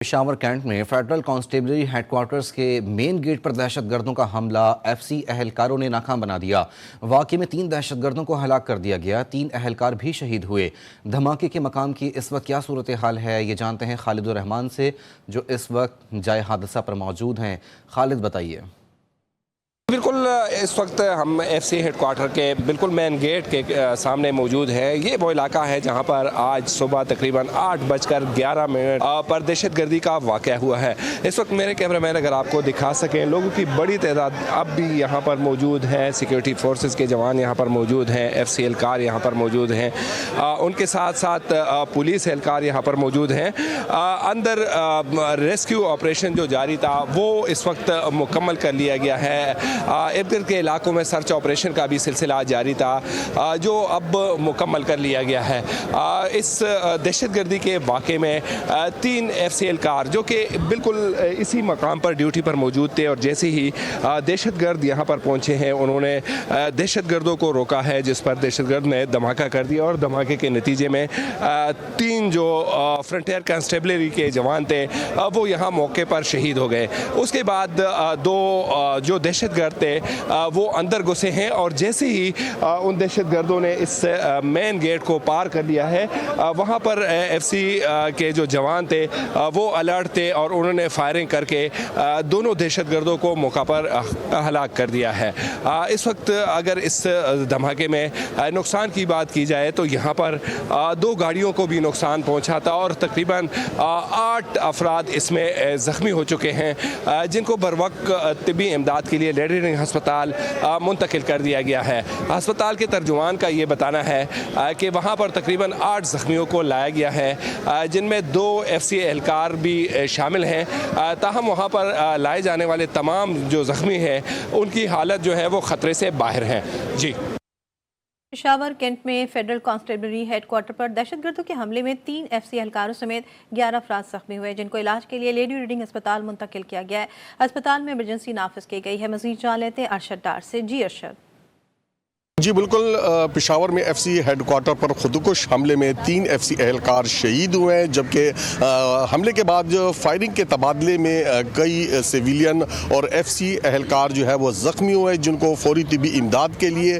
Peshawar Kent میں federal constabulary head quarters کے main gate پر دہشت گردوں کا حملہ ایف سی اہلکاروں نے ناکام بنا دیا۔ واقعے میں 3 دہشت گردوں کو ہلاک کر دیا گیا، 3 اہلکار بھی شہید ہوئے۔ دھماکے کے مقام کی اس وقت کیا صورتحال ہے، یہ جانتے ہیں خالد الرحمان سے جو اس وقت جائے حادثہ پر موجود ہیں۔ خالد بتائیے۔ بالکل اس وقت ہم ایف سی ہیڈ کوارٹر کے بالکل مین گیٹ کے سامنے موجود ہیں۔ یہ وہ علاقہ ہے جہاں پر آج صبح تقریباً 8:11 پر دہشت گردی کا واقعہ ہوا ہے۔ اس وقت میرے کیمرہ مین اگر آپ کو دکھا سکیں، لوگوں کی بڑی تعداد اب بھی یہاں پر موجود ہیں۔ سیکیورٹی فورسز کے جوان یہاں پر موجود ہیں، ایف سی اہلکار یہاں پر موجود ہیں، ان کے ساتھ ساتھ پولیس اہلکار یہاں پر موجود ہیں۔ اندر ریسکیو آپریشن جو جاری تھا وہ اس وقت مکمل کر لیا گیا ہے۔ ارد گرد کے علاقوں میں سرچ آپریشن کا بھی سلسلہ جاری تھا جو اب مکمل کر لیا گیا ہے۔ اس دہشت گردی کے واقعے میں 3 ایف سی اہلکار جو کہ بالکل اسی مقام پر ڈیوٹی پر موجود تھے، اور جیسے ہی دہشت گرد یہاں پر پہنچے ہیں انہوں نے دہشت گردوں کو روکا ہے، جس پر دہشت گرد نے دھماکہ کر دیا، اور دھماکے کے نتیجے میں 3 جو فرنٹیئر کانسٹیبلری کے جوان تھے وہ یہاں موقع پر شہید ہو گئے۔ اس کے بعد 2 جو دہشت گرد تھے وہ اندر گھسے ہیں، اور جیسے ہی ان دہشت گردوں نے اس مین گیٹ کو پار کر لیا ہے، وہاں پر ایف سی کے جو جوان تھے وہ الرٹ تھے، اور انہوں نے فائرنگ کر کے دونوں دہشت گردوں کو موقع پر ہلاک کر دیا ہے۔ اس وقت اگر اس دھماکے میں نقصان کی بات کی جائے تو یہاں پر 2 گاڑیوں کو بھی نقصان پہنچا تھا، اور تقریباً 8 افراد اس میں زخمی ہو چکے ہیں، جن کو بروقت طبی امداد کے لیے لیڈی رنگ ہسپتال منتقل کر دیا گیا ہے۔ ہسپتال کے ترجمان کا یہ بتانا ہے کہ وہاں پر تقریباً 8 زخمیوں کو لایا گیا ہے، جن میں 2 ایف سی اہلکار بھی شامل ہیں۔ تاہم وہاں پر لائے جانے والے تمام جو زخمی ہیں ان کی حالت جو ہے وہ خطرے سے باہر ہیں۔ جی، پشاور کینٹ میں فیڈرل کانسٹیبلری ہیڈ کوارٹر پر دہشت گردوں کے حملے میں 3 ایف سی اہلکاروں سمیت 11 افراد زخمی ہوئے، جن کو علاج کے لیے لیڈی ریڈنگ ہسپتال منتقل کیا گیا ہے۔ ہسپتال میں ایمرجنسی نافذ کی گئی ہے۔ مزید جان لیتے ہیں ارشد ڈار سے۔ جی ارشد۔ جی بالکل، پشاور میں ایف سی ہیڈ کوارٹر پر خودکش حملے میں 3 ایف سی اہلکار شہید ہوئے ہیں، جبکہ حملے کے بعد فائرنگ کے تبادلے میں کئی سویلین اور ایف سی اہلکار جو ہے وہ زخمی ہوئے، جن کو فوری طبی امداد کے لیے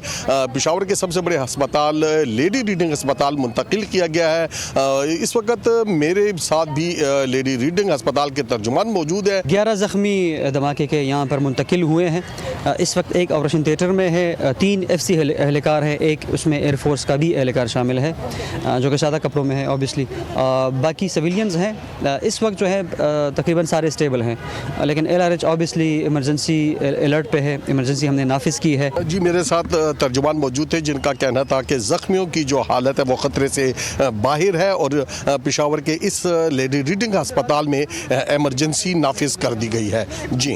پشاور کے سب سے بڑے ہسپتال لیڈی ریڈنگ ہسپتال منتقل کیا گیا ہے۔ اس وقت میرے ساتھ بھی لیڈی ریڈنگ ہسپتال کے ترجمان موجود ہیں۔ 11 زخمی دھماکے کے یہاں پر منتقل ہوئے ہیں۔ اس وقت ایک آپریشن تھیٹر میں ہے، 3 ایف سی اہلکار ہے، ایک اس میں ایئر فورس کا بھی اہلکار شامل ہے جو کہ سادہ کپڑوں میں ہے اوبیسلی، باقی سویلینز ہیں۔ اس وقت جو ہے تقریباً سارے اسٹیبل ہیں، لیکن LRH اوبیسلی ایمرجنسی الرٹ پہ ہے، ایمرجنسی ہم نے نافذ کی ہے۔ جی میرے ساتھ ترجمان موجود تھے، جن کا کہنا تھا کہ زخمیوں کی جو حالت ہے وہ خطرے سے باہر ہے، اور پشاور کے اس لیڈی ریڈنگ ہسپتال میں ایمرجنسی نافذ کر دی گئی ہے۔ جی